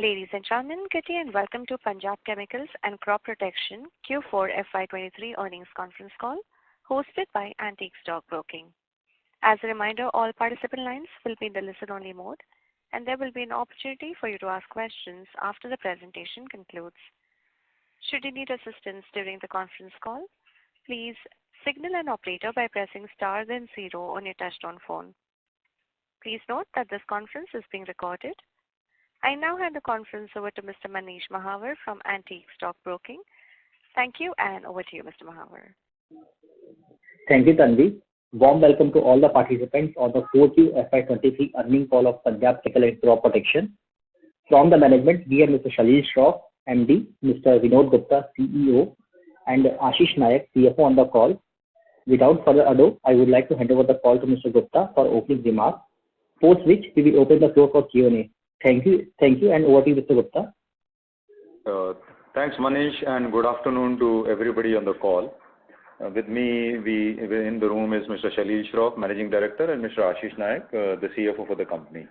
Ladies and gentlemen, good day and welcome to Punjab Chemicals and Crop Protection Q4 FY23 earnings conference call hosted by Antique Stock Broking. As a reminder, all participant lines will be in the listen-only mode, and there will be an opportunity for you to ask questions after the presentation concludes. Should you need assistance during the conference call, please signal an operator by pressing star then 0 on your touchtone phone. Please note that this conference is being recorded. I now hand the conference over to Mr. Manish Mahawar from Antique Stock Broking. Thank you, and over to you, Mr. Mahawar. Thank you, Tanvi. Warm welcome to all the participants on the 4Q FY23 earnings call of Punjab Chemical and Crop Protection. From the management, we have Mr. Shalil Shroff, MD, Mr. Vinod Gupta, CEO, and Ashish Nayak, CFO on the call. Without further ado, I would like to hand over the call to Mr. Gupta for opening remarks, post which we will open the floor for Q&A. Thank you, and over to you, Mr. Gupta. Thanks, Manish, and good afternoon to everybody on the call. With me, in the room is Mr. Shalil Shroff, Managing Director, and Mr. Ashish Nayak, the CFO for the company.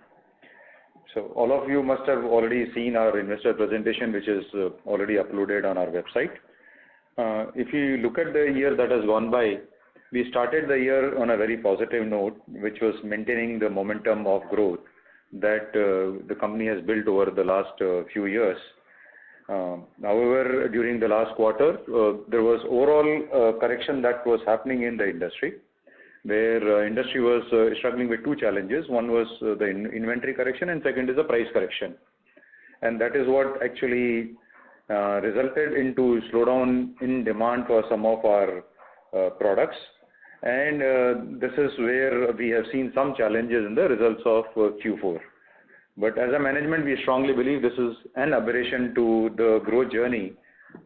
So all of you must have already seen our investor presentation, which is already uploaded on our website. If you look at the year that has gone by, we started the year on a very positive note, which was maintaining the momentum of growth that the company has built over the last few years. However, during the last quarter, there was overall correction that was happening in the industry, where industry was struggling with two challenges. One was the inventory correction, and second is the price correction. And that is what actually resulted into slowdown in demand for some of our products. And this is where we have seen some challenges in the results of Q4. But as a management, we strongly believe this is an aberration to the growth journey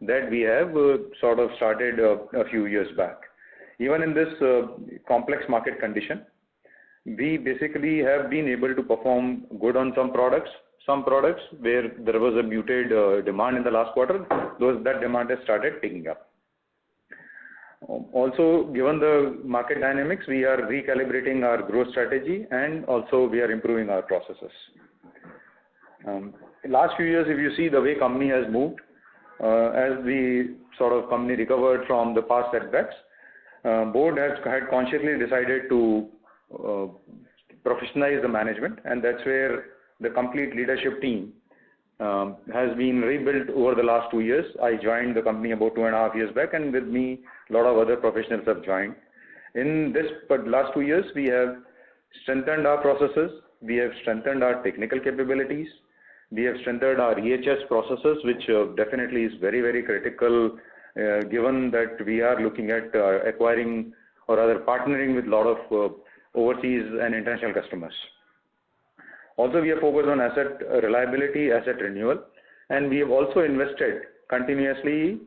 that we have sort of started a few years back. Even in this complex market condition, we basically have been able to perform good on some products where there was a muted demand in the last quarter. That demand has started picking up. Also, given the market dynamics, we are recalibrating our growth strategy, and also we are improving our processes. Last few years, if you see the way company has moved, as the sort of company recovered from the past setbacks, board had consciously decided to professionalize the management, and that's where the complete leadership team has been rebuilt over the last 2 years. I joined the company about 2.5 years back, and with me, a lot of other professionals have joined. In this last 2 years, we have strengthened our processes, we have strengthened our technical capabilities, we have strengthened our EHS processes, which definitely is very, very critical, given that we are looking at acquiring or rather partnering with a lot of overseas and international customers. Also, we have focused on asset reliability, asset renewal, and we have also invested continuously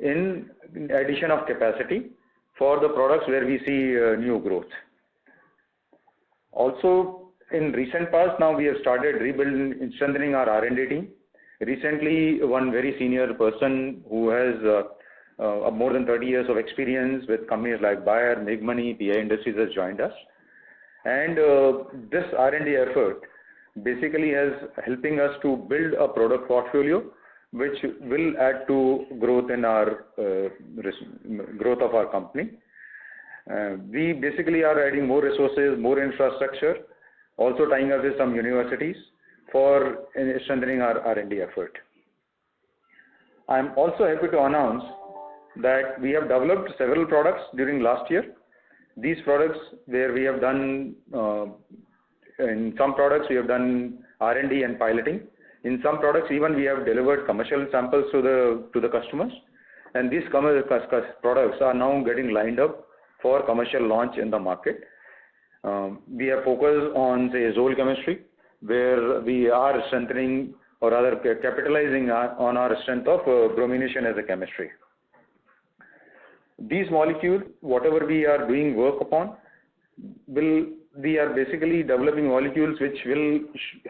in addition of capacity for the products where we see new growth. Also, in recent past, now we have started rebuilding and strengthening our R&D team. Recently, one very senior person who has more than 30 years of experience with companies like Bayer, Megmoney, PI Industries has joined us. And this R&D effort basically is helping us to build a product portfolio which will add to growth in our growth of our company. We basically are adding more resources, more infrastructure, also tying up with some universities for strengthening our R&D effort. I'm also happy to announce that we have developed several products during last year. These products where we have done in some products, we have done R&D and piloting. In some products, even we have delivered commercial samples to the customers. And these products are now getting lined up for commercial launch in the market. We have focused on, say, zole chemistry, where we are strengthening or rather capitalizing on our strength of bromination as a chemistry. These molecules, whatever we are doing work upon, we are basically developing molecules which will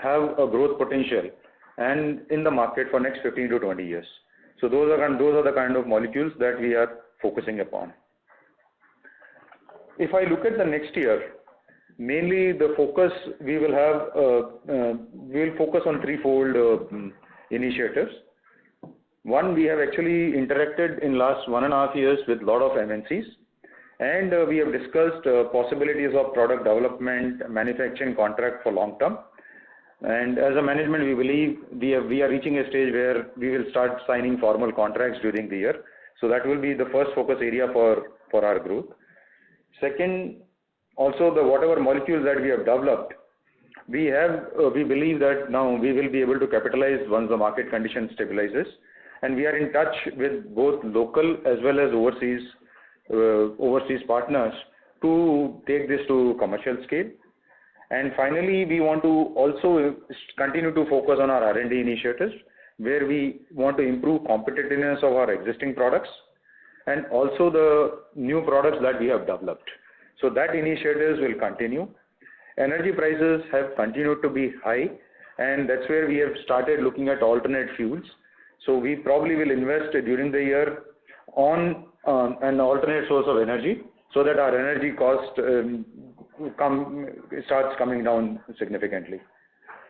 have a growth potential and in the market for next 15 to 20 years. So those are the kind of molecules that we are focusing upon. If I look at the next year, mainly the focus we will have, we will focus on threefold initiatives. One, we have actually interacted in last 1.5 years with a lot of MNCs, and we have discussed possibilities of product development, manufacturing contract for long term. And as a management, we believe we are reaching a stage where we will start signing formal contracts during the year. So that will be the first focus area for our group. Second, also the whatever molecules that we have developed, we believe that now we will be able to capitalize once the market condition stabilizes. And we are in touch with both local as well as overseas partners to take this to commercial scale. And finally, we want to also continue to focus on our R&D initiatives, where we want to improve competitiveness of our existing products and also the new products that we have developed. So that initiatives will continue. Energy prices have continued to be high, and that's where we have started looking at alternate fuels. So we probably will invest during the year on an alternate source of energy, so that our energy cost starts coming down significantly.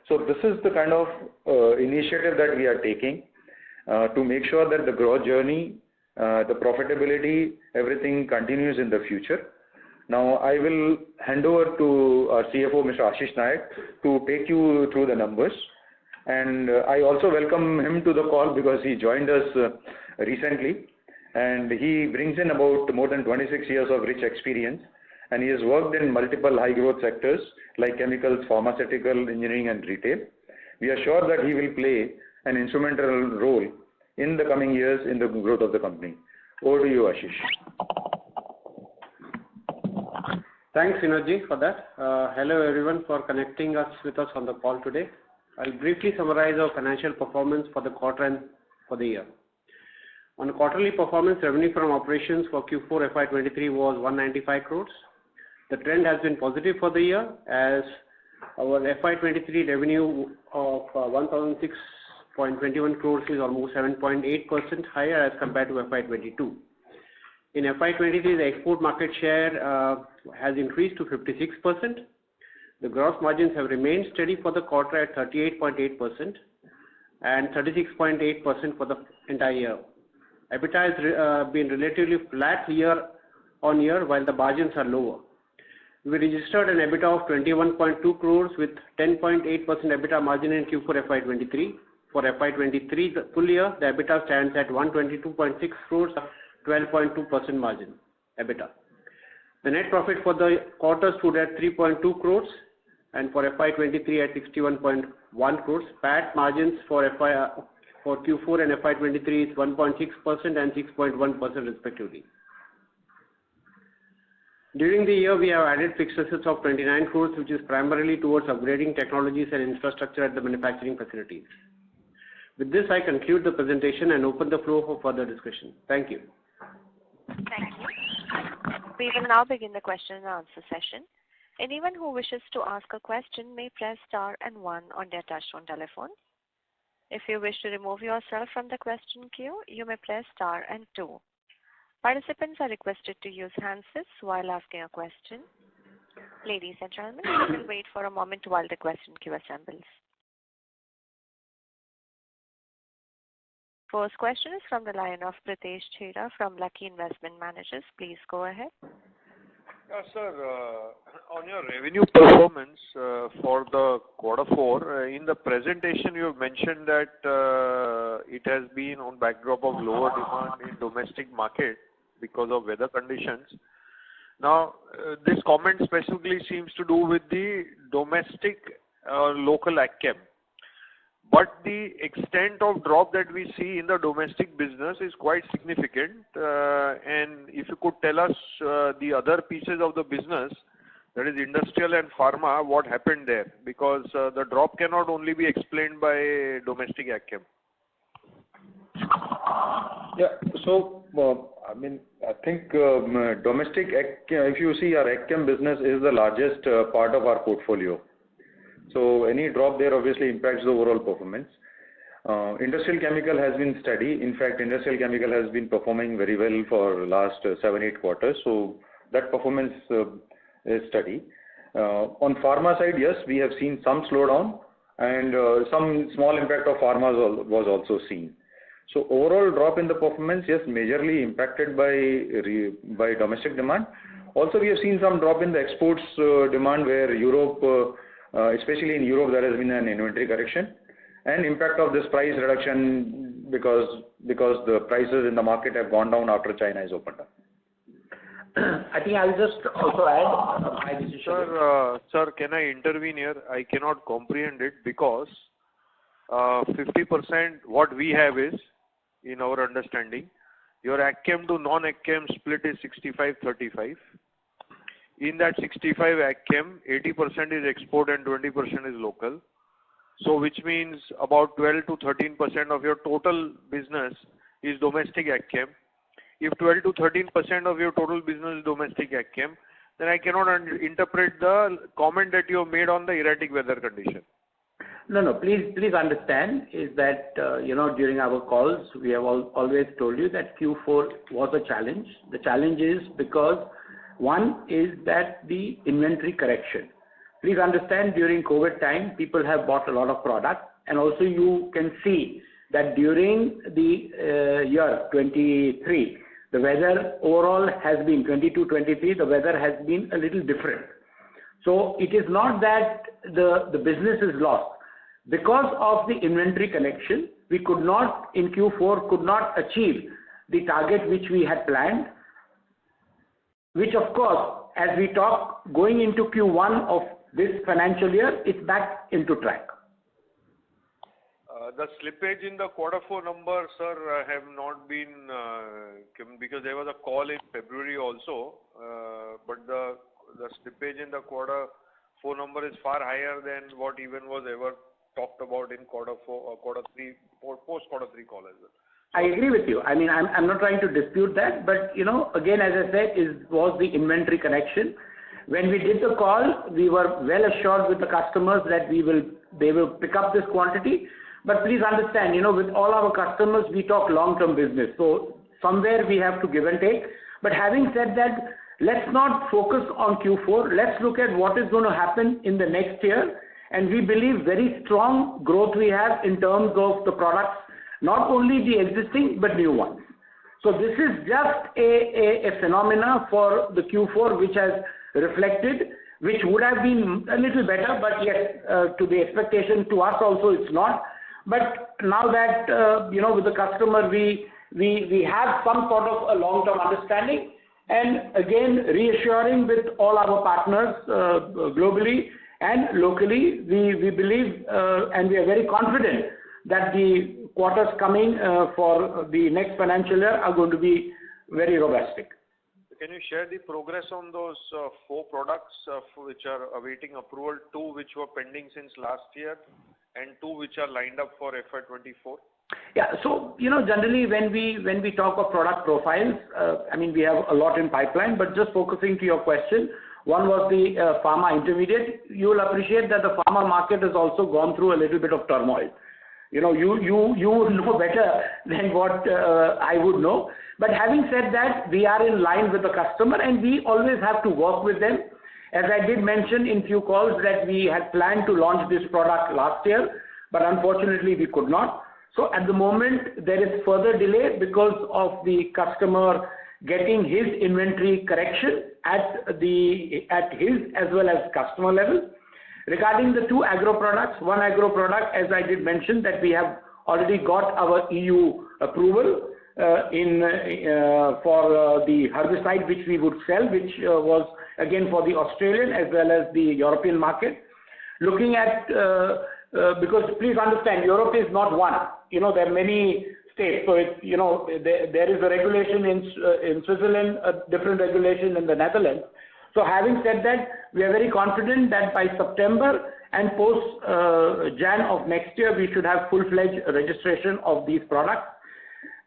So this is the kind of initiative that we are taking to make sure that the growth journey, the profitability, everything continues in the future. Now I will hand over to our CFO, Mr. Ashish Nayak, to take you through the numbers. And I also welcome him to the call because he joined us recently, and he brings in about more than 26 years of rich experience, and he has worked in multiple high growth sectors like chemicals, pharmaceutical, engineering and retail. We are sure that he will play an instrumental role in the coming years in the growth of the company. Over to you, Ashish. Thanks, Sinodji, for that. Hello, everyone, for connecting with us on the call today. I'll briefly summarize our financial performance for the quarter and for the year. On quarterly performance, revenue from operations for Q4 FY23 was 195 crores. The trend has been positive for the year, as our FY23 revenue of 1,006.21 crores is almost 7.8% higher as compared to FY22. In FY23, the export market share has increased to 56%. The gross margins have remained steady for the quarter at 38.8% and 36.8% for the entire year. EBITDA has been relatively flat year on year, while the margins are lower. We registered an EBITDA of 21.2 crores with 10.8% EBITDA margin in Q4 FY23. For FY23, the full year, the EBITDA stands at 122.6 crores, 12.2% margin EBITDA. The net profit for the quarter stood at 3.2 crores and for FY23 at 61.1 crores. PAT margins for Q4 and FY23 is 1.6% and 6.1% respectively. During the year, we have added fixed assets of 29 crores, which is primarily towards upgrading technologies and infrastructure at the manufacturing facilities. With this, I conclude the presentation and open the floor for further discussion. Thank you. Thank you. We will now begin the question and answer session. Anyone who wishes to ask a question may press star and 1 on their touchtone telephone. If you wish to remove yourself from the question queue, you may press star and 2. Participants are requested to use handsets while asking a question. Ladies and gentlemen, we will wait for a moment while the question queue assembles. First question is from the line of Pritesh Chheda from Lucky Investment Managers. Please go ahead. Sir, on your revenue performance for the quarter 4, in the presentation you have mentioned that it has been on backdrop of lower demand in domestic market because of weather conditions. Now, this comment specifically seems to do with the domestic local AgChem. But the extent of drop that we see in the domestic business is quite significant. And if you could tell us the other pieces of the business, that is industrial and pharma, what happened there? Because the drop cannot only be explained by domestic AgChem. Yeah, so I think domestic AgChem, if you see, our AgChem business is the largest part of our portfolio. So any drop there obviously impacts the overall performance. Industrial chemical has been steady. In fact, industrial chemical has been performing very well for last 7-8 quarters. So that performance is steady. On pharma side, yes, we have seen some slowdown, and some small impact of pharma was also seen. So overall drop in the performance, yes, majorly impacted by domestic demand. Also, we have seen some drop in the exports demand, where Europe, especially in Europe, there has been an inventory correction, and impact of this price reduction because the prices in the market have gone down after China has opened up. I think I'll just also add my decision. Sir, can I intervene here? I cannot comprehend it because 50% what we have is, in our understanding, your AgChem to non-AgChem split is 65-35. In that 65 AgChem, 80% is export and 20% is local. So which means about 12 to 13% of your total business is domestic AgChem. If 12 to 13% of your total business is domestic AgChem, then I cannot interpret the comment that you have made on the erratic weather condition. No, please understand is that, during our calls, we have always told you that Q4 was a challenge. The challenge is because one is that the inventory correction. Please understand, during COVID time, people have bought a lot of product, and also you can see that during the year 23, the weather overall has been 22-23, the weather has been a little different. So it is not that the business is lost. Because of the inventory correction, we could not, in Q4, achieve the target which we had planned, which of course, as we talk, going into Q1 of this financial year, it's back into track. The slippage in the Q4 number, sir, have not been, because there was a call in February also, but the slippage in the Q4 number is far higher than what even was ever talked about in Q3, post Q3 call as well. I agree with you. I mean, I'm not trying to dispute that, but again, as I said, was the inventory correction. When we did the call, we were well assured with the customers that they will pick up this quantity. But please understand, with all our customers, we talk long-term business. So somewhere we have to give and take. But having said that, let's not focus on Q4. Let's look at what is going to happen in the next year. And we believe very strong growth we have in terms of the products, not only the existing, but new ones. So this is just a phenomena for the Q4, which has reflected, which would have been a little better, but yes, to the expectation to us also it's not. But now that, with the customer, we have some sort of a long-term understanding, and again, reassuring with all our partners globally and locally, we believe and we are very confident that the quarters coming for the next financial year are going to be very robust. Can you share the progress on those 4 products which are awaiting approval, 2 which were pending since last year, and 2 which are lined up for FY24? Yeah, so generally when we talk of product profiles, we have a lot in pipeline, but just focusing to your question, one was the pharma intermediate. You will appreciate that the pharma market has also gone through a little bit of turmoil. You would know better than what I would know. But having said that, we are in line with the customer, and we always have to work with them. As I did mention in few calls that we had planned to launch this product last year, but unfortunately we could not. So at the moment there is further delay because of the customer getting his inventory correction at his as well as customer level. Regarding the 2 agro products, one agro product, as I did mention, that we have already got our EU approval for the herbicide which we would sell, which was again for the Australian as well as the European market. Looking at, because please understand, Europe is not one. There are many states. So there is a regulation in Switzerland, a different regulation in the Netherlands. So having said that, we are very confident that by September and post Jan of next year, we should have full-fledged registration of these products.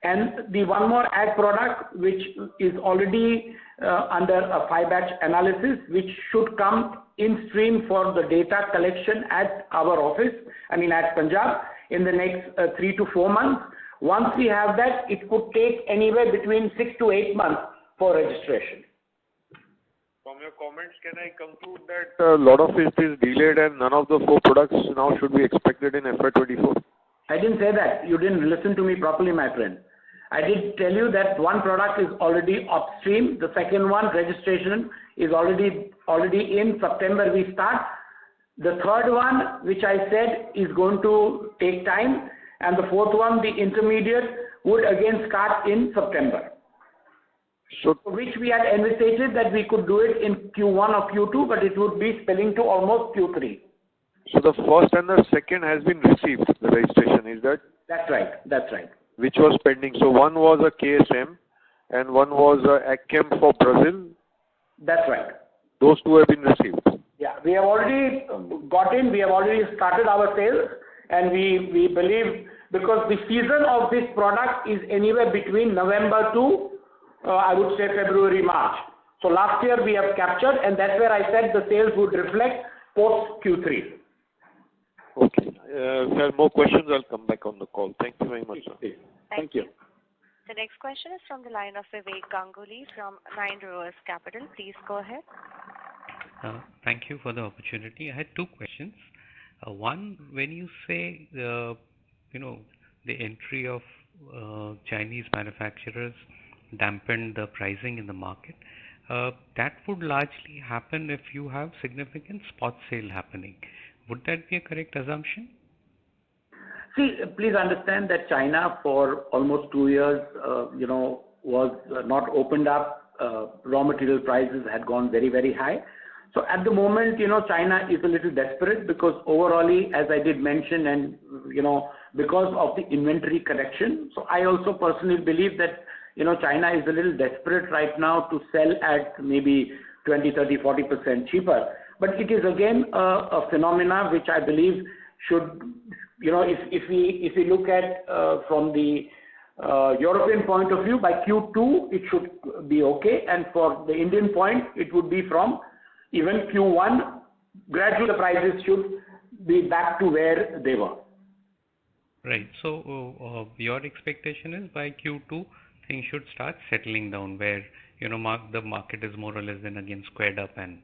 And the one more ag product, which is already under a 5-batch analysis, which should come in stream for the data collection at our office, at Punjab, in the next 3 to 4 months. Once we have that, it could take anywhere between 6 to 8 months for registration. From from your comments, can I conclude that a lot of it is delayed and none of the 4 products now should be expected in FY24? I didn't say that. You didn't listen to me properly, my friend. I did tell you that one product is already upstream. The second one, registration, is already in September we start. The third one, which I said is going to take time, and the fourth one, the intermediate, would again start in September. So, Which we had envisaged that we could do it in Q1 or Q2, but it would be spilling to almost Q3. so the first and the second has been received, the registration, is that? That's right. Which was pending. So one was a KSM and one was a AgChem for Brazil. That's right. Those 2 have been received. Yeah, we have already got in, we have already started our sales, and we believe, because the season of this product is anywhere between November to, I would say, February, March. So last year we have captured, and that's where I said the sales would reflect post Q3. Okay. If you have more questions, I'll come back on the call. Thank you very much, sir. Thank you. The next question is from the line of Vivek Ganguly from Nine Rivers Capital. Please go ahead. Thank you for the opportunity. I had 2 questions. One, when you say, the entry of Chinese manufacturers dampened the pricing in the market, that would largely happen if you have significant spot sale happening. Would that be a correct assumption? See, please understand that China for almost 2 years, was not opened up. Raw material prices had gone very, very high. So at the moment, China is a little desperate because overall, as I did mention, and, because of the inventory correction. So I also personally believe that, China is a little desperate right now to sell at maybe 20, 30, 40% cheaper. But it is again a phenomena which I believe should, if we look at from the European point of view, by Q2 it should be okay, and for the Indian point it would be from even Q1. Gradually the prices should be back to where they were. Right. So your expectation is by Q2 things should start settling down, where the market is more or less then again squared up and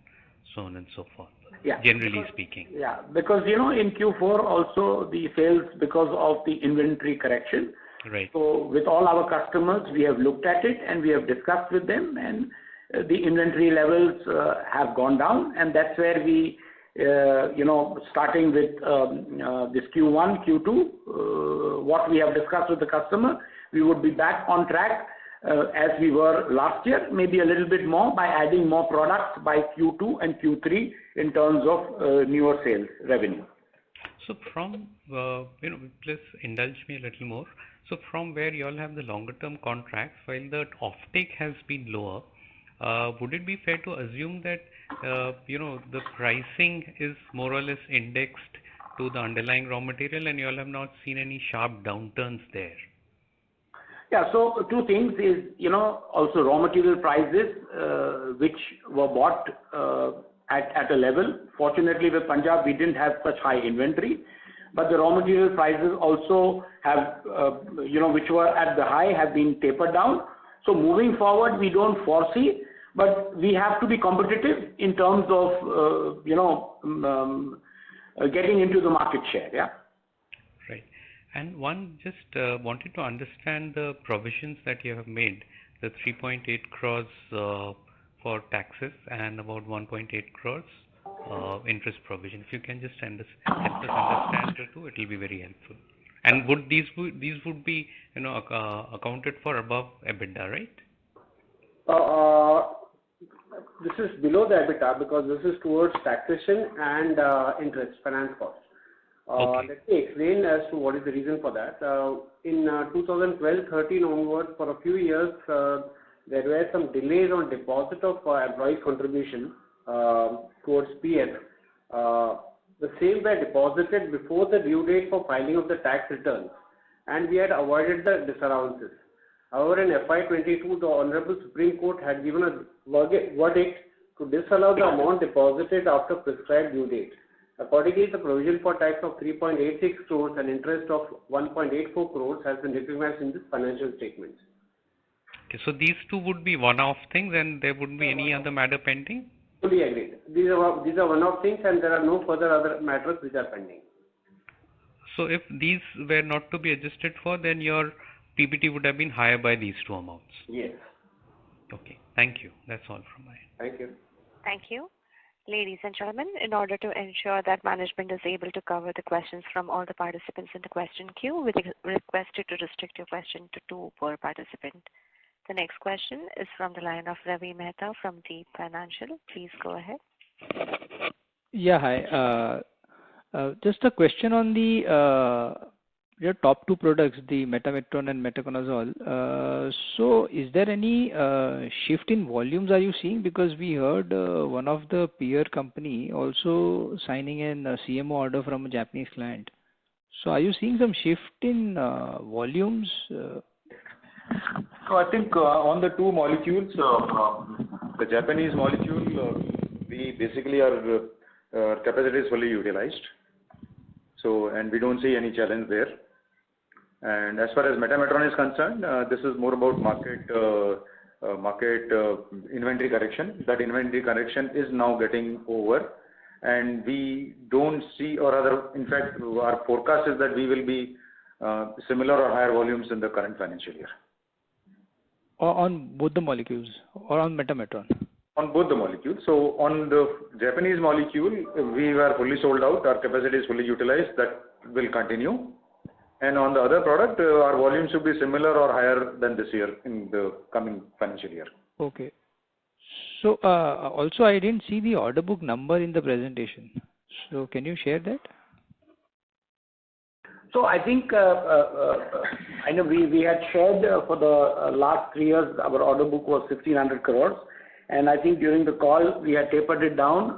so on and so forth. Yeah. Generally speaking. Yeah, because in Q4 also the sales, because of the inventory correction. Right. So with all our customers, we have looked at it and we have discussed with them, and the inventory levels have gone down, and that's where we, starting with this Q1, Q2, what we have discussed with the customer, we would be back on track as we were last year, maybe a little bit more by adding more products by Q2 and Q3 in terms of newer sales revenue. So from, please indulge me a little more. So from where you all have the longer term contracts, while the offtake has been lower, would it be fair to assume that, the pricing is more or less indexed to the underlying raw material and you all have not seen any sharp downturns there? Yeah, so 2 things is, also raw material prices, which were bought at a level. Fortunately with Punjab, we didn't have such high inventory, but the raw material prices also have, which were at the high, have been tapered down. So moving forward, we don't foresee, but we have to be competitive in terms of, getting into the market share, yeah. Right. And one just wanted to understand the provisions that you have made, the 3.8 crores for taxes and about 1.8 crores interest provision. If you can just help us understand the 2, it will be very helpful. And would these would be accounted for above EBITDA, right? This is below the EBITDA because this is towards taxation and interest, finance cost. Okay. Let me explain as to what is the reason for that. In 2012-13 onwards, for a few years, there were some delays on deposit of employees' contribution towards PF. The same were deposited before the due date for filing of the tax returns, and we had avoided the disallowances. However, in FY22, the Honorable Supreme Court had given a verdict to disallow the amount deposited after prescribed due date. Accordingly, the provision for tax of 3.86 crores and interest of 1.84 crores has been recognized in this financial statements. Okay, so these 2 would be one-off things and there wouldn't be any other matter pending? Fully agreed. These are one-off things, and there are no further other matters which are pending. So if these were not to be adjusted for, then your PBT would have been higher by these two amounts. Yes. Okay. Thank you. That's all from my end. Thank you. Thank you. Ladies and gentlemen, in order to ensure that management is able to cover the questions from all the participants in the question queue, we request you to restrict your question to 2 per participant. The next question is from the line of Ravi Mehta from Deep Financial. Please go ahead. Yeah, hi. Just a question on the your top 2 products, the metametron and metaconazole. So is there any shift in volumes are you seeing? Because we heard one of the peer company also signing in a CMO order from a Japanese client. So are you seeing some shift in volumes? So I think on the 2 molecules, the Japanese molecule, we basically our capacity is fully utilized. So, and we don't see any challenge there. And as far as metametron is concerned, this is more about market inventory correction. That inventory correction is now getting over, and we don't see, or rather, in fact, our forecast is that we will be similar or higher volumes in the current financial year. On both the molecules or on metametron? On both the molecules. So on the Japanese molecule, we were fully sold out. Our capacity is fully utilized. That will continue. And on the other product, our volume should be similar or higher than this year in the coming financial year. Okay. So also I didn't see the order book number in the presentation. So can you share that? So I think I know we had shared for the last 3 years our order book was 1,500 crores, and I think during the call we had tapered it down,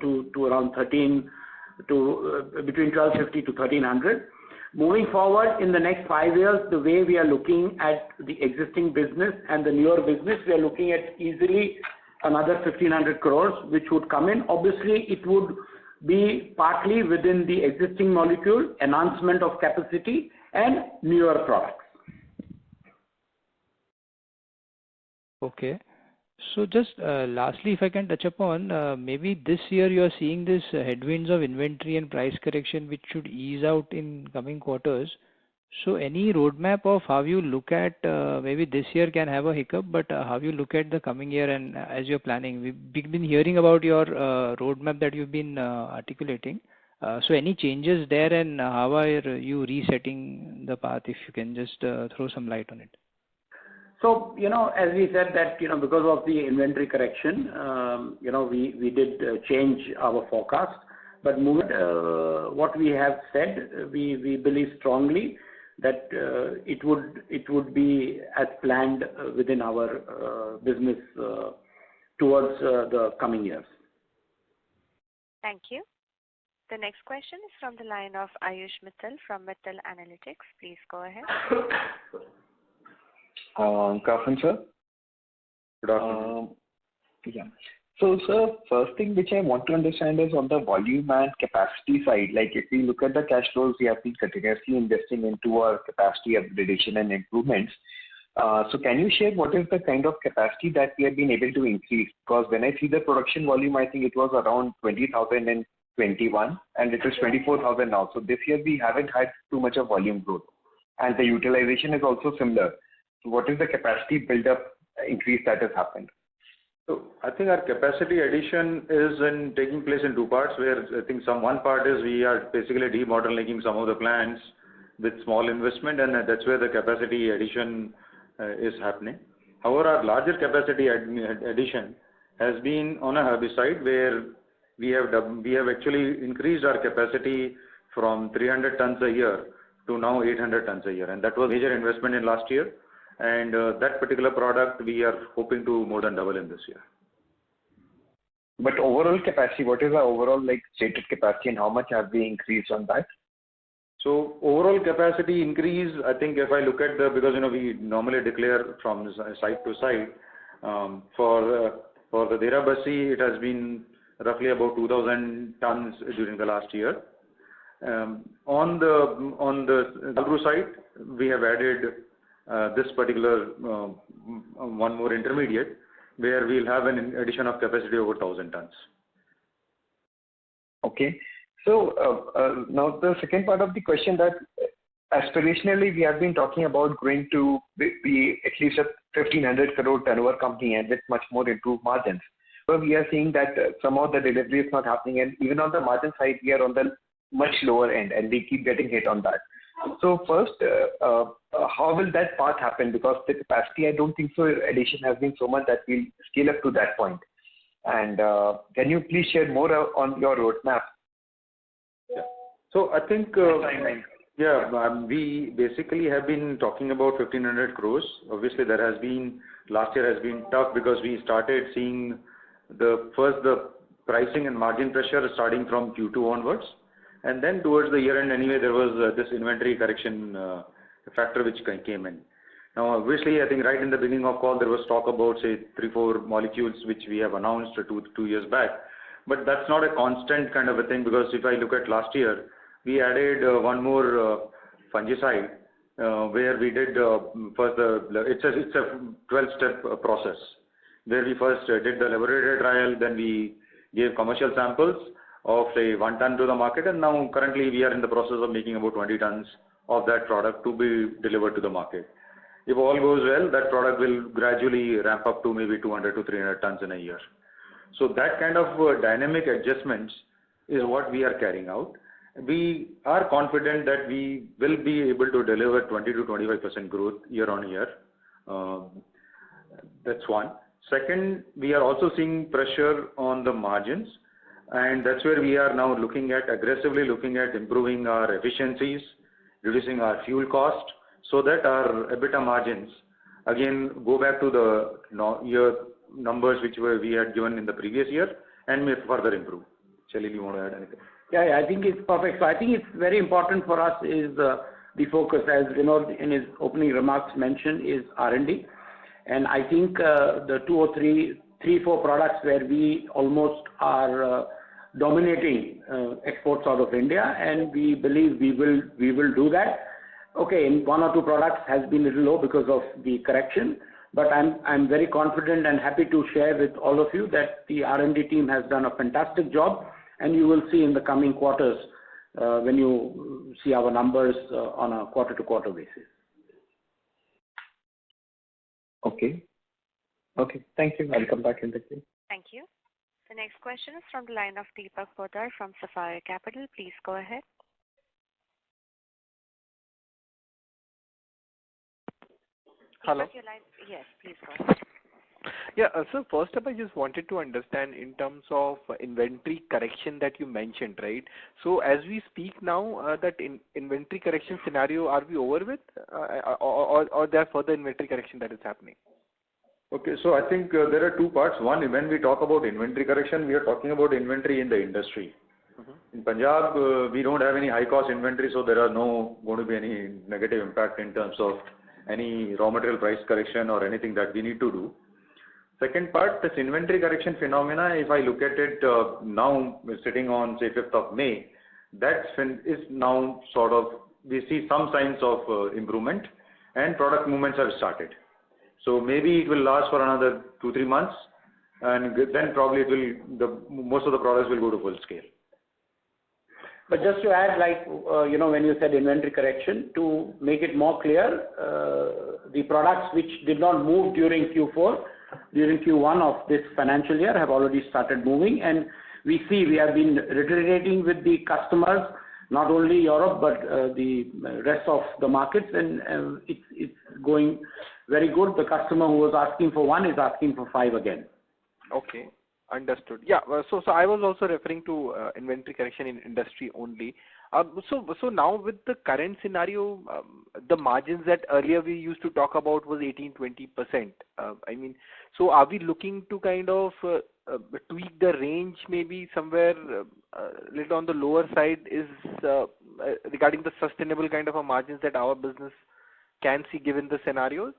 to around 13 to between 1,250 to 1,300. Moving forward in the next 5 years, the way we are looking at the existing business and the newer business, we are looking at easily another 1,500 crores, which would come in. Obviously, it would be partly within the existing molecule, enhancement of capacity, and newer products. Okay. So just lastly, if I can touch upon, maybe this year you are seeing this headwinds of inventory and price correction, which should ease out in coming quarters. So any roadmap of how you look at maybe this year can have a hiccup, but how you look at the coming year and as you're planning, we've been hearing about your roadmap that you've been articulating. So any changes there, and how are you resetting the path? If you can just throw some light on it. So, as we said that, because of the inventory correction, we did change our forecast. But what we have said, we believe strongly that it would be as planned within our business towards the coming years. Thank you. The next question is from the line of Ayush Mittal from Mittal Analytics. Please go ahead. Good afternoon, sir. Good afternoon. Yeah. So, sir, first thing which I want to understand is on the volume and capacity side. Like if we look at the cash flows, we have been continuously investing into our capacity upgradation and improvements. So can you share what is the kind of capacity that we have been able to increase? Because when I see the production volume, I think it was around 20,000 in 21, and it is 24,000 now. So this year we haven't had too much of volume growth, and the utilization is also similar. So what is the capacity build-up increase that has happened? So I think our capacity addition is taking place in 2 parts, where I think one part is we are basically debottlenecking some of the plants with small investment, and that's where the capacity addition is happening. However, our larger capacity addition has been on a herbicide, where we have actually increased our capacity from 300 tons a year to now 800 tons a year, and that was major investment in last year. And that particular product we are hoping to more than double in this year. But overall capacity, what is our overall stated capacity, and how much have we increased on that? So overall capacity increase, I think if I look at because we normally declare from site to site, for the Derabasi it has been roughly about 2,000 tons during the last year. On the Dalru site, we have added this particular one more intermediate, where we'll have an addition of capacity over 1,000 tons. Okay. So now the second part of the question, that aspirationally we have been talking about going to be at least a 1,500 crore turnover company and with much more improved margins. So we are seeing that some of the delivery is not happening, and even on the margin side we are on the much lower end and we keep getting hit on that. So first, how will that path happen? Because the capacity, I don't think so addition has been so much that we'll scale up to that point. And can you please share more on your roadmap? Yeah. So I think we basically have been talking about 1,500 crores. Obviously, last year has been tough because we started seeing the pricing and margin pressure starting from Q2 onwards. And then towards the year end anyway, there was this inventory correction factor which came in. Now, obviously, I think right in the beginning of call, there was talk about, say, 3-4 molecules which we have announced 2 years back. But that's not a constant kind of a thing, because if I look at last year, we added one more fungicide where we did first it's a 12-step process where we first did the laboratory trial, then we gave commercial samples of say 1 ton to the market, and now currently we are in the process of making about 20 tons of that product to be delivered to the market. If all goes well, that product will gradually ramp up to maybe 200 to 300 tons in a year. So that kind of dynamic adjustments is what we are carrying out. We are confident that we will be able to deliver 20 to 25% growth year on year. That's one. Second, we are also seeing pressure on the margins, and that's where we are now aggressively looking at improving our efficiencies, reducing our fuel cost, so that our EBITDA margins again go back to the year numbers which we had given in the previous year and may further improve. Shalil, you want to add anything? Yeah, I think it's perfect. So I think it's very important for us is the focus, as Vinod in his opening remarks mentioned, is R&D. And I think the 2 or 3, 4 products where we almost are dominating exports out of India, and we believe we will do that. Okay, in 1 or 2 products has been a little low because of the correction, but I'm very confident and happy to share with all of you that the R&D team has done a fantastic job, and you will see in the coming quarters when you see our numbers on a quarter-to-quarter basis. Okay. Thank you. I'll come back in the queue. Thank you. The next question is from the line of Deepak Poddar from Sapphire Capital. Please go ahead. Hello. Yes, please go ahead. Yeah, so first up, I just wanted to understand in terms of inventory correction that you mentioned, right? So as we speak now, that inventory correction scenario, are we over with, or there are further inventory correction that is happening? Okay, so I think there are 2 parts. One, when we talk about inventory correction, we are talking about inventory in the industry. In Punjab, we don't have any high-cost inventory, so there are going to be any negative impact in terms of any raw material price correction or anything that we need to do. Second part, this inventory correction phenomena, if I look at it now, we're sitting on say 5th of May, that is now sort of, we see some signs of improvement and product movements have started. So maybe it will last for another 2-3 months, and then probably most of the products will go to full scale. But just to add, like, when you said inventory correction, to make it more clear, the products which did not move during Q4, during Q1 of this financial year have already started moving, and we have been reiterating with the customers, not only Europe, but the rest of the markets, and it's going very good. The customer who was asking for 1 is asking for 5 again. Okay. Understood. Yeah. So I was also referring to inventory correction in industry only. So now with the current scenario, the margins that earlier we used to talk about was 18-20%. I mean, so are we looking to kind of tweak the range, maybe somewhere little on the lower side, is regarding the sustainable kind of a margins that our business can see given the scenarios?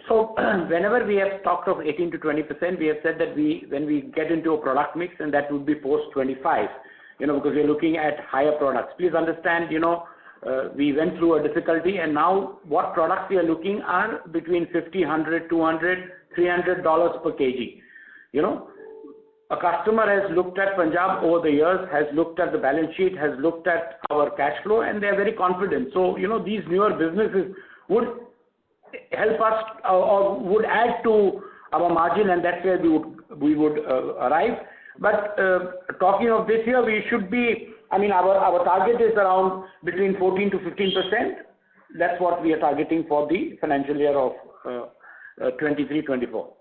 So whenever we have talked of 18 to 20%, we have said that when we get into a product mix, and that would be post 25, because we're looking at higher products. Please understand, we went through a difficulty, and now what products we are looking are between 50, 100, 200, $300 per kg. A customer has looked at Punjab over the years, has looked at the balance sheet, has looked at our cash flow, and they are very confident. So, these newer businesses would help us or would add to our margin, and that's where we would arrive. But talking of this year, we should be, our target is around between 14 to 15%. That's what we are targeting for the financial year of 23-24.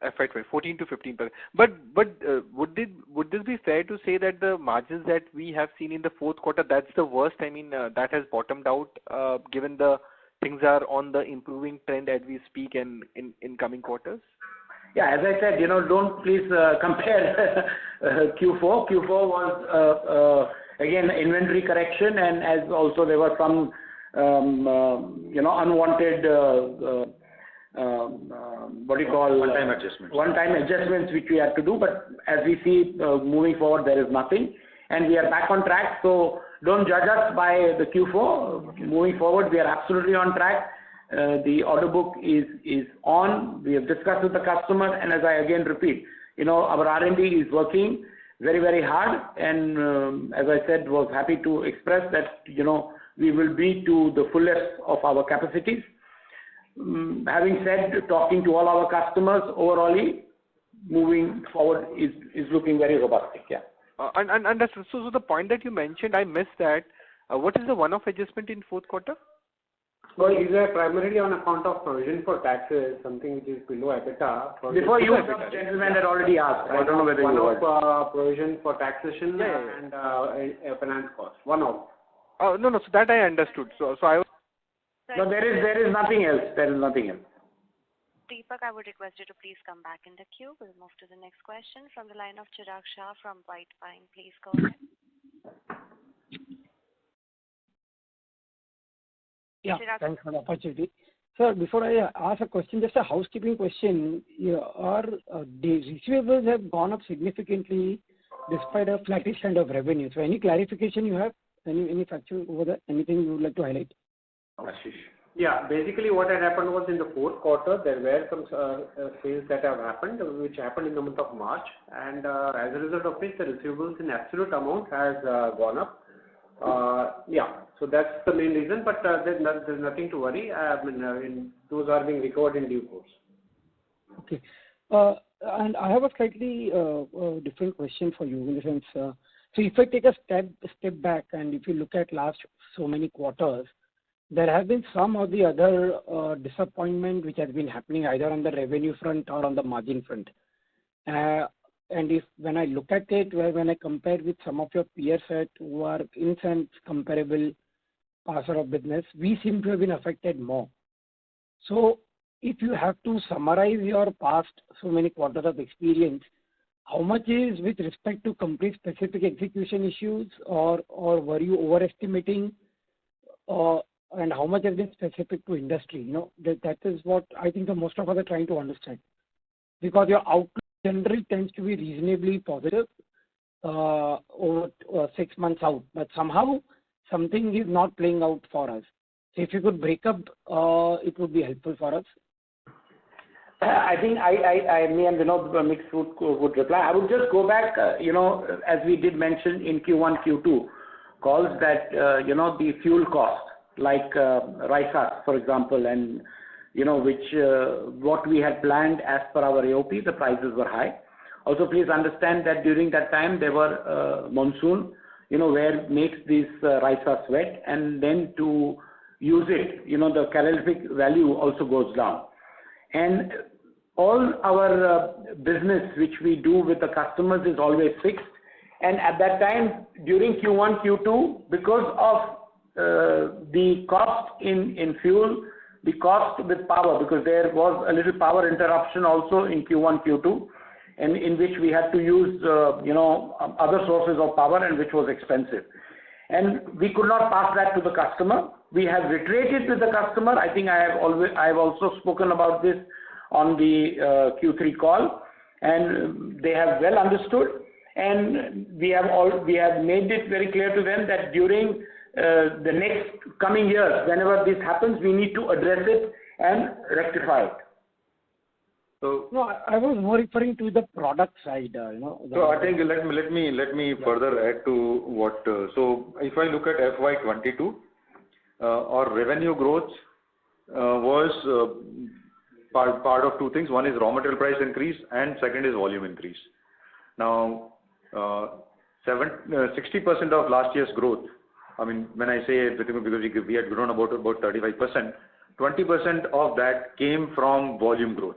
FY20, 14 to 15%. But would this be fair to say that the margins that we have seen in the fourth quarter, that's the worst? That has bottomed out, given the things are on the improving trend as we speak and in coming quarters? Yeah, as I said, don't please compare Q4. Q4 was again inventory correction, and as also there were some unwanted one-time adjustments which we had to do. But as we see moving forward, there is nothing, and we are back on track. So don't judge us by the Q4. Moving forward, we are absolutely on track. The order book is on. We have discussed with the customer, and as I again repeat, our R&D is working very, very hard, and as I said, was happy to express that we will be to the fullest of our capacities. Having said, talking to all our customers, overall, moving forward is looking very robust. Yeah. And so the point that you mentioned, I missed that. What is the one-off adjustment in fourth quarter? Well, these are primarily on account of provision for taxes, something which is below EBITDA. Before you, gentleman had already asked. I don't know whether you heard. One-off provision for taxation and finance cost. One-off. Oh, no. So that I understood. So I was. No, there is nothing else. There is nothing else. Deepak, I would request you to please come back in the queue. We'll move to the next question from the line of Chirag Shah from White Pine. Please go ahead. Yeah, thanks for the opportunity. Sir, before I ask a question, just a housekeeping question. Our receivables have gone up significantly despite a flattish kind of revenue. So any clarification you have? Any factor over there? Anything you would like to highlight? Yeah, basically what had happened was in the fourth quarter, there were some sales that have happened, which happened in the month of March. And as a result of which, the receivables in absolute amount has gone up. So that's the main reason, but there's nothing to worry. Those are being recovered in due course. Okay. And I have a slightly different question for you in the sense, so if I take a step back and if you look at last so many quarters, there have been some or the other disappointment which has been happening either on the revenue front or on the margin front. And when I look at it, when I compare with some of your peers who are in sense comparable parts of business, we seem to have been affected more. So if you have to summarize your past so many quarters of experience, how much is with respect to complete specific execution issues, or were you overestimating, and how much has been specific to industry? That is what I think the most of us are trying to understand, because your outlook generally tends to be reasonably positive over 6 months out, but somehow something is not playing out for us. So if you could break up, it would be helpful for us. I think me and Vinod Mix would reply. I would just go back, as we did mention in Q1, Q2 calls that, the fuel cost, like rice husk, for example, and, what we had planned as per our AOP, the prices were high. Also, please understand that during that time, there were monsoon, where makes this rice husk wet, and then to use it, the calorific value also goes down. And all our business which we do with the customers is always fixed. And at that time, during Q1, Q2, because of the cost in fuel, the cost with power, because there was a little power interruption also in Q1, Q2, and in which we had to use, other sources of power, and which was expensive. And we could not pass that to the customer. We have reiterated with the customer. I think I have also spoken about this on the Q3 call, and they have well understood. And we have made it very clear to them that during the next coming years, whenever this happens, we need to address it and rectify it. So No, I was more referring to the product side, So I think let me further add to what. So if I look at FY22, our revenue growth was part of two things. One is raw material price increase, and second is volume increase. Now, 60% of last year's growth. I mean, when I say everything, because we had grown about 35%, 20% of that came from volume growth.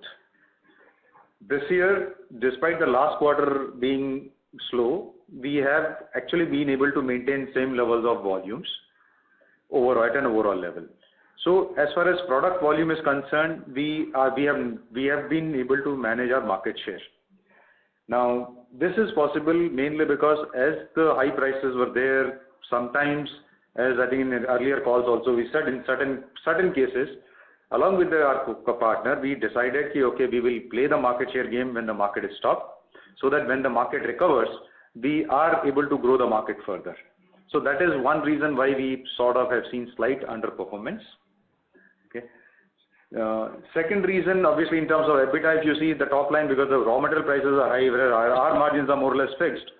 This year, despite the last quarter being slow, we have actually been able to maintain same levels of volumes at an overall level. So as far as product volume is concerned, we have been able to manage our market share. Now, this is possible mainly because as the high prices were there, sometimes, as I think in earlier calls also we said, in certain cases, along with our partner, we decided, okay, we will play the market share game when the market is stopped, so that when the market recovers, we are able to grow the market further. So that is one reason why we sort of have seen slight underperformance. Okay. Second reason, obviously, in terms of EBITDA, if you see the top line, because the raw material prices are high, our margins are more or less fixed.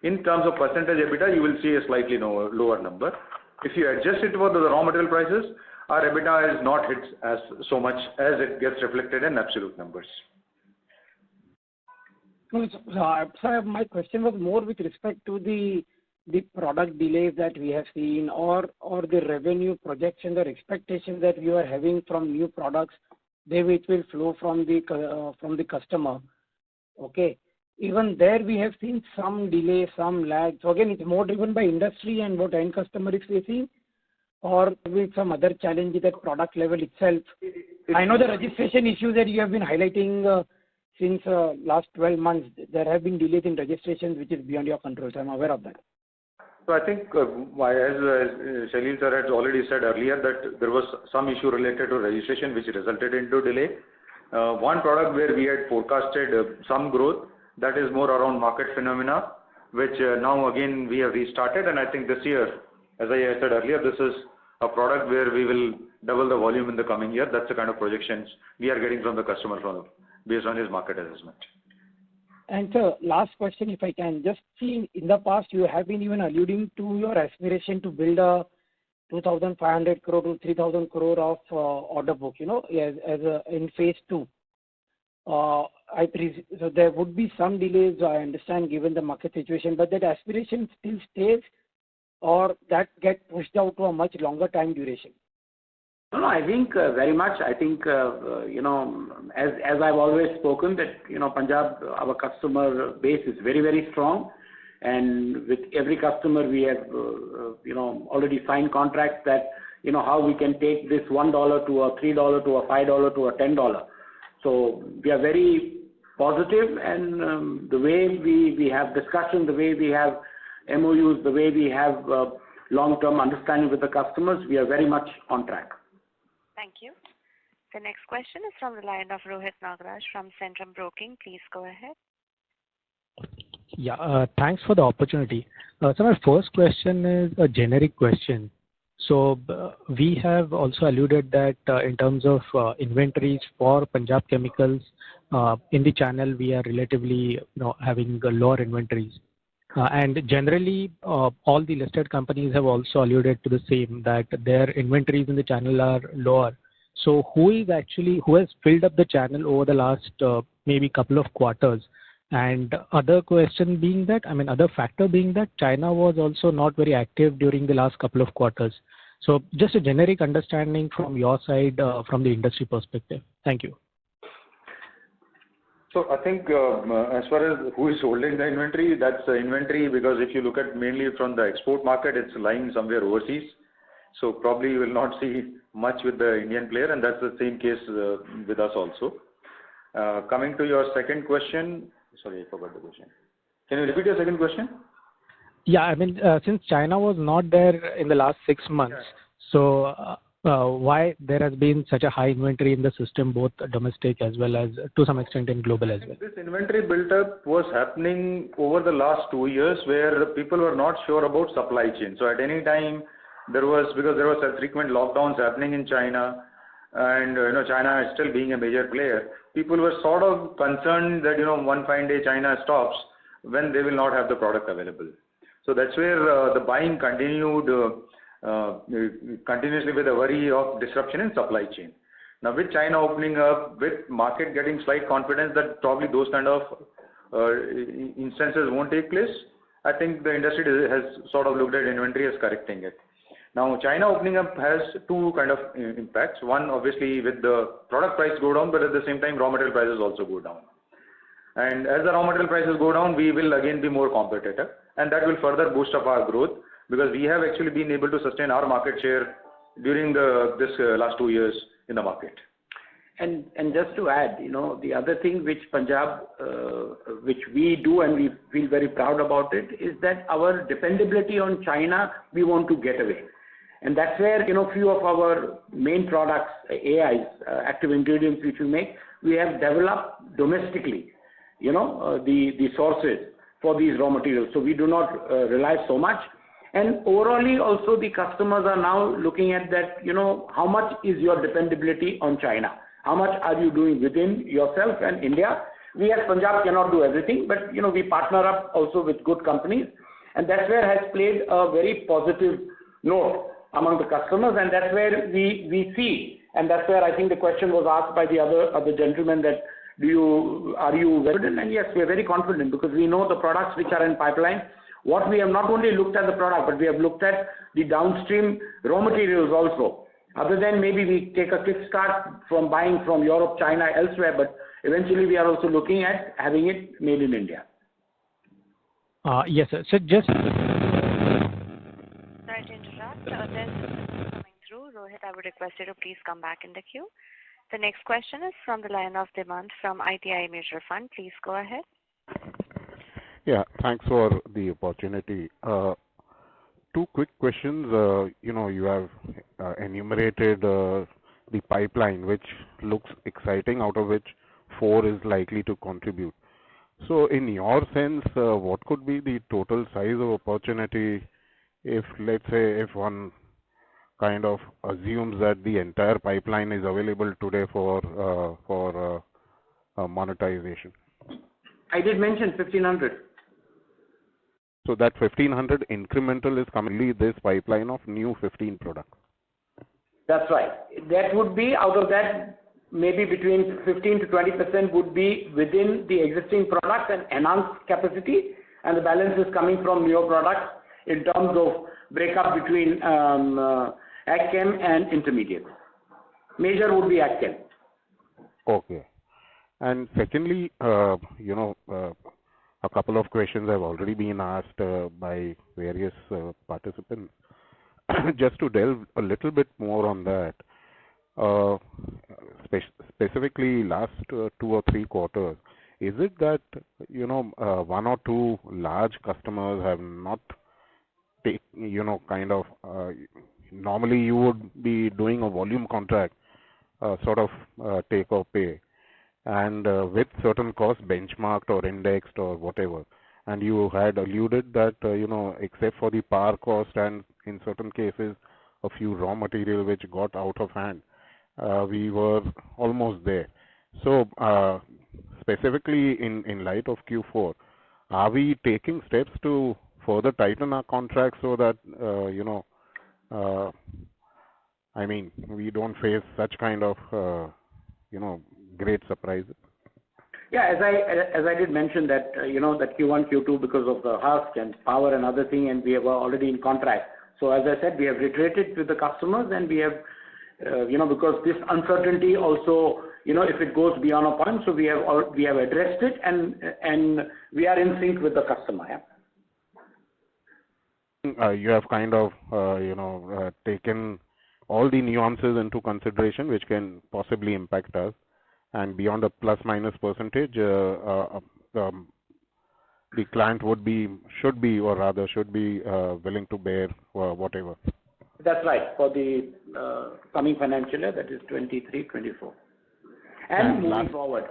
In terms of percentage EBITDA, you will see a slightly lower number. If you adjust it for the raw material prices, our EBITDA is not hit as so much as it gets reflected in absolute numbers. So my question was more with respect to the product delays that we have seen, or the revenue projections or expectations that we are having from new products, which will flow from the customer. Okay. Even there we have seen some delay, some lag. So again, it's more driven by industry and what end customer is facing, or with some other challenges at product level itself. I know the registration issues that you have been highlighting since last 12 months. There have been delays in registrations which is beyond your control. So I'm aware of that. So I think, as Shalil sir had already said earlier, that there was some issue related to registration which resulted into delay. One product where we had forecasted some growth, that is more around market phenomena, which now again we have restarted, and I think this year, as I said earlier, this is a product where we will double the volume in the coming year. That's the kind of projections we are getting from the customer based on his market assessment. And so last question, if I can just see, in the past you have been even alluding to your aspiration to build a 2,500 crore to 3,000 crore of order book, in phase 2. So there would be some delays, I understand, given the market situation, but that aspiration still stays, or that get pushed out to a much longer time duration? No, I think very much. I think, as I've always spoken, that, Punjab, our customer base is very, very strong. And with every customer, we have, already signed contracts that, how we can take this $1 to a $3 to a $5 to a $10. So we are very positive, and the way we have discussion, the way we have MOUs, the way we have long-term understanding with the customers, we are very much on track. Thank you. The next question is from the line of Rohit Nagraj from Centrum Broking. Please go ahead. Yeah, thanks for the opportunity. So my first question is a generic question. So we have also alluded that in terms of inventories for Punjab Chemicals in the channel, we are relatively having lower inventories. And generally, all the listed companies have also alluded to the same, that their inventories in the channel are lower. So who has filled up the channel over the last maybe couple of quarters? And other question being that, other factor being that China was also not very active during the last couple of quarters. So just a generic understanding from your side, from the industry perspective. Thank you. So I think as far as who is holding the inventory, that's the inventory, because if you look at mainly from the export market, it's lying somewhere overseas. So probably you will not see much with the Indian player, and that's the same case with us also. Coming to your second question, sorry, I forgot the question. Can you repeat your second question? Yeah, since China was not there in the last 6 months, so why there has been such a high inventory in the system, both domestic as well as to some extent in global as well? This inventory build-up was happening over the last 2 years, where people were not sure about supply chain. So at any time, because there was frequent lockdowns happening in China, and China is still being a major player, people were sort of concerned that one fine day China stops when they will not have the product available. So that's where the buying continued continuously with a worry of disruption in supply chain. Now with China opening up, with market getting slight confidence that probably those kind of instances won't take place, I think the industry has sort of looked at inventory as correcting it. Now China opening up has two kind of impacts. One, obviously with the product price go down, but at the same time raw material prices also go down. And as the raw material prices go down, we will again be more competitive, and that will further boost up our growth, because we have actually been able to sustain our market share during this last 2 years in the market. And just to add, the other thing which Punjab, which we do and we feel very proud about it, is that our dependability on China, we want to get away. And that's where, few of our main products, AIs, active ingredients which we make, we have developed domestically, the sources for these raw materials. So we do not rely so much. And overall, also the customers are now looking at that, how much is your dependability on China? How much are you doing within yourself and India? We as Punjab cannot do everything, but we partner up also with good companies, and that's where has played a very positive note among the customers, and that's where we see, and that's where I think the question was asked by the other gentleman that are you confident? And yes, we are very confident, because we know the products which are in pipeline. What we have not only looked at the product, but we have looked at the downstream raw materials also. Other than maybe we take a kickstart from buying from Europe, China, elsewhere, but eventually we are also looking at having it made in India. Yes, sir. So just... Sorry to interrupt. There's coming through. Rohit, I would request you to please come back in the queue. The next question is from the line of Demand from ITI Mutual Fund. Please go ahead. Yeah, thanks for the opportunity. Two quick questions. You have enumerated the pipeline, which looks exciting, out of which 4 is likely to contribute. So in your sense, what could be the total size of opportunity if, let's say, if one kind of assumes that the entire pipeline is available today for monetization? I did mention 1,500. So that 1,500 incremental is commonly this pipeline of new 15 products. That's right. That would be, out of that, maybe between 15 to 20% would be within the existing products and enhanced capacity, and the balance is coming from newer products in terms of breakup between AgChem and intermediates. Major would be AgChem. Okay. And secondly, a couple of questions have already been asked by various participants. Just to delve a little bit more on that, specifically last 2 or 3 quarters, is it that, 1 or 2 large customers have not normally you would be doing a volume contract, sort of take or pay, and with certain costs benchmarked or indexed or whatever. And you had alluded that, except for the power cost and in certain cases a few raw material which got out of hand, we were almost there. So specifically in light of Q4, are we taking steps to further tighten our contracts so that, we don't face such kind of, great surprises? Yeah, as I did mention that, that Q1, Q2, because of the husk and power and other thing, and we were already in contract. So as I said, we have reiterated with the customers, and we have, because this uncertainty also, if it goes beyond a point, so we have addressed it, and we are in sync with the customer. Yeah. You have kind of, taken all the nuances into consideration which can possibly impact us, and beyond a plus minus percentage, the client should be willing to bear whatever. That's right, for the coming financial year, that is 23-24, and moving forward.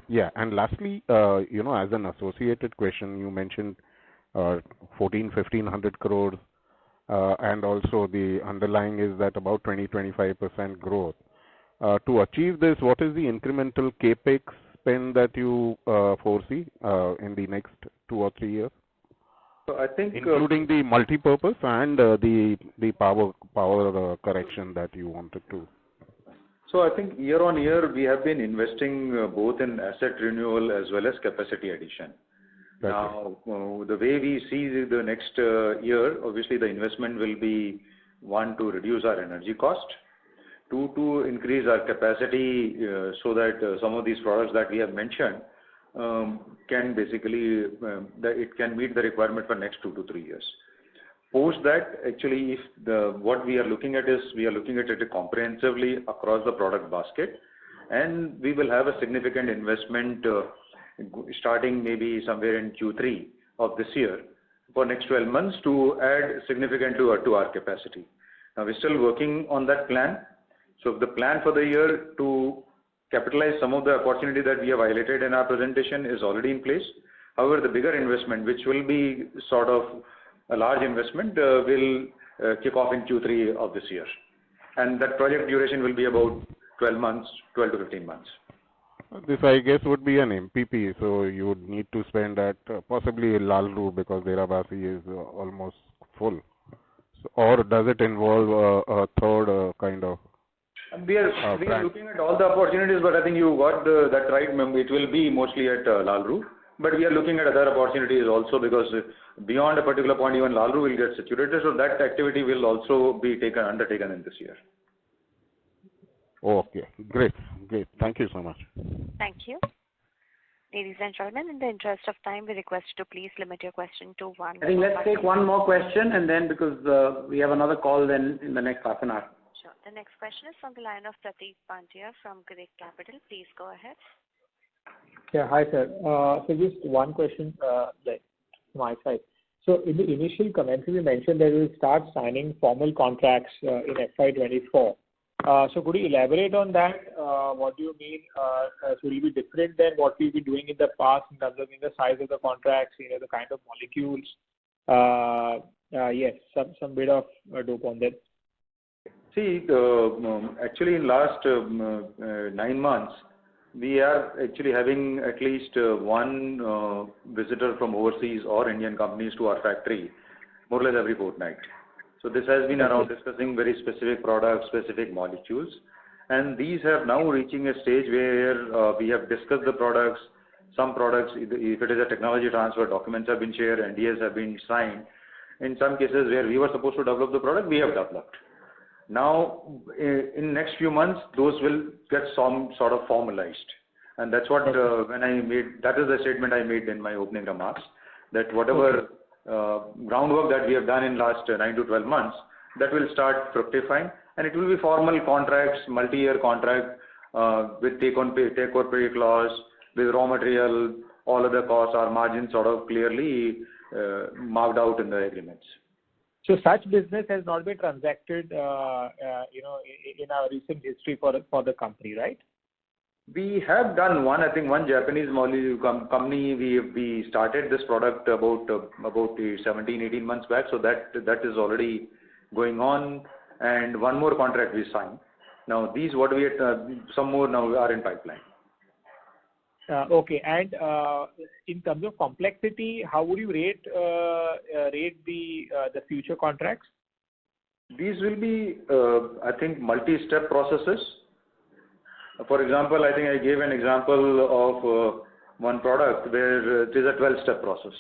Yeah, and lastly, as an associated question, you mentioned 1,500 crores, and also the underlying is that about 20-25% growth. To achieve this, what is the incremental capex spend that you foresee in the next 2 or 3 years? So I think including the multi-purpose and the power correction that you wanted to. So I think year on year we have been investing both in asset renewal as well as capacity addition. That's now, the way we see the next year, obviously the investment will be one to reduce our energy cost, two to increase our capacity so that some of these products that we have mentioned can basically it can meet the requirement for next 2 to 3 years. Post that, actually, if what we are looking at is we are looking at it comprehensively across the product basket, and we will have a significant investment starting maybe somewhere in Q3 of this year for next 12 months to add significantly to our capacity. Now we're still working on that plan. So the plan for the year to capitalize some of the opportunity that we have highlighted in our presentation is already in place. However, the bigger investment, which will be sort of a large investment, will kick off in Q3 of this year. And that project duration will be about 12 months, 12 to 15 months. This, I guess, would be an MPP, so you would need to spend at possibly Lalru because Derabasi is almost full. So, or does it involve a third kind of? We are looking at all the opportunities, but I think you got that right. It will be mostly at Lalru, but we are looking at other opportunities also because beyond a particular point, even Lalru will get saturated. So that activity will also be undertaken in this year. Okay, great. Thank you so much. Thank you. Ladies and gentlemen, in the interest of time, we request you to please limit your question to one. I think let's take one more question and then because we have another call then in the next half an hour. Sure. The next question is from the line of Prateek Pandya from Greek Capital. Please go ahead. Yeah, hi sir. So just one question like my side. So in the initial commentary, you mentioned that we will start signing formal contracts in FY24. So could you elaborate on that? What do you mean? So will it be different than what we've been doing in the past in terms of the size of the contracts, the kind of molecules? Yes, some bit of dope on that. See, actually in last 9 months, we are actually having at least one visitor from overseas or Indian companies to our factory, more or less every fortnight. So this has been around discussing very specific products, specific molecules, and these have now reaching a stage where we have discussed the products. Some products, if it is a technology transfer, documents have been shared, NDAs have been signed. In some cases where we were supposed to develop the product, we have developed. Now, in next few months, those will get some sort of formalized, and that's what that is the statement I made in my opening remarks. That whatever groundwork that we have done in last 9 to 12 months, that will start fructifying, and it will be formal contracts, multi-year contract with take-or-pay clause, with raw material, all other costs, our margins sort of clearly marked out in the agreements. So such business has not been transacted, in our recent history for the company, right? We have done one. I think one Japanese molecule company. We started this product about 17-18 months back. So that is already going on, and one more contract we signed. Now these what we some more now are in pipeline. Okay, and in terms of complexity, how would you rate the future contracts? These will be, I think, multi-step processes. For example, I think I gave an example of one product where it is a 12-step process.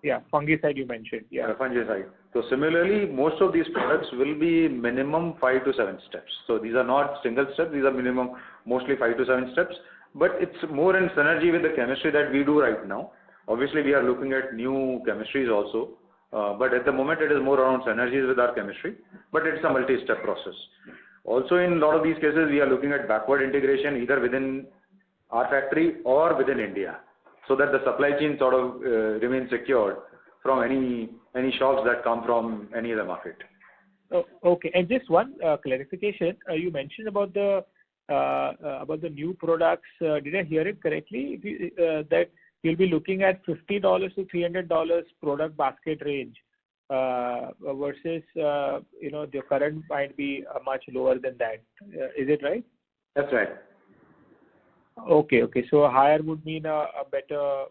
Yeah, fungicide you mentioned. Yeah, fungicide. So similarly, most of these products will be minimum 5 to 7 steps. So these are not single steps. These are minimum, mostly 5 to 7 steps. But it's more in synergy with the chemistry that we do right now. Obviously, we are looking at new chemistries also. But at the moment, it is more around synergies with our chemistry. But it's a multi-step process. Also, in a lot of these cases, we are looking at backward integration either within our factory or within India, so that the supply chain sort of remains secured from any shocks that come from any other market. Oh, okay, and just one clarification. You mentioned about the new products. Did I hear it correctly? That you'll be looking at $50 to $300 product basket range versus the current might be much lower than that. Is it right? That's right. Okay. So higher would mean a better,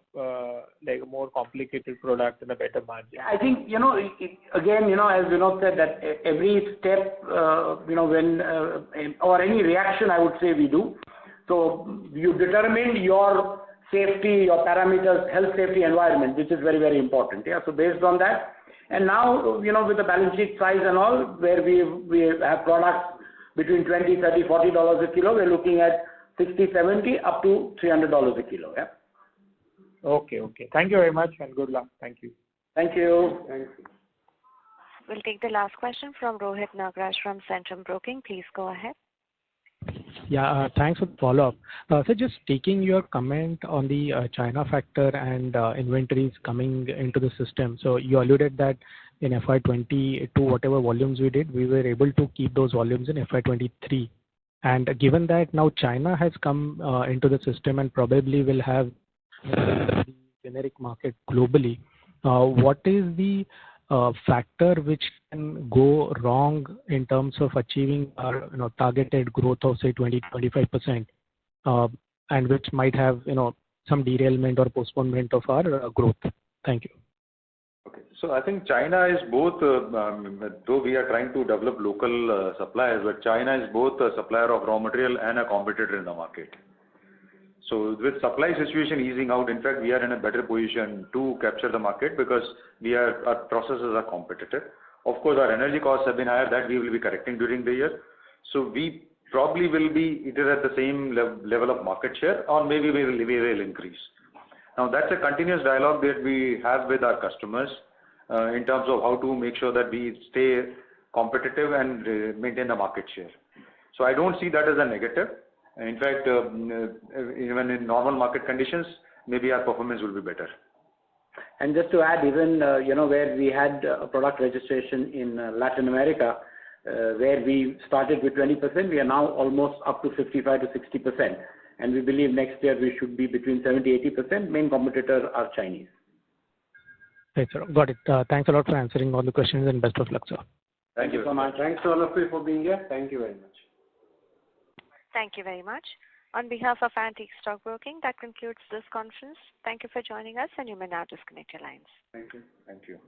like a more complicated product and a better margin. I think, again, as Vinod said, that every step, when, or any reaction, I would say we do. So you determine your safety, your parameters, health, safety, environment, which is very, very important. Yeah. So based on that, and now, with the balance sheet size and all, where we have products between $20, $30, $40 a kilo, we're looking at 60, 70 up to $300 a kilo. Yeah. Okay. Thank you very much and good luck. Thank you. Thank you. We'll take the last question from Rohit Nagraj from Centrum Broking. Please go ahead. Yeah, thanks for the follow-up. So just taking your comment on the China factor and inventories coming into the system. So you alluded that in FY22, whatever volumes we did, we were able to keep those volumes in FY23. And given that now China has come into the system and probably will have the generic market globally, what is the factor which can go wrong in terms of achieving our targeted growth of say 20-25%, and which might have some derailment or postponement of our growth? Thank you. Okay, so I think China is both, though we are trying to develop local suppliers, but China is both a supplier of raw material and a competitor in the market. So with supply situation easing out, in fact, we are in a better position to capture the market because our processes are competitive. Of course, our energy costs have been higher, that we will be correcting during the year. So we probably will be either at the same level of market share or maybe we will increase. Now that's a continuous dialogue that we have with our customers in terms of how to make sure that we stay competitive and maintain the market share. So I don't see that as a negative. In fact, even in normal market conditions, maybe our performance will be better. And just to add, even where we had a product registration in Latin America, where we started with 20%, we are now almost up to 55 to 60%. And we believe next year we should be between 70-80%. Main competitors are Chinese. Right, sir. Got it. Thanks a lot for answering all the questions and best of luck, sir. Thank you so much. Thanks to all of you for being here. Thank you very much. Thank you very much. On behalf of Antique Stock Broking, that concludes this conference. Thank you for joining us, and you may now disconnect your lines. Thank you.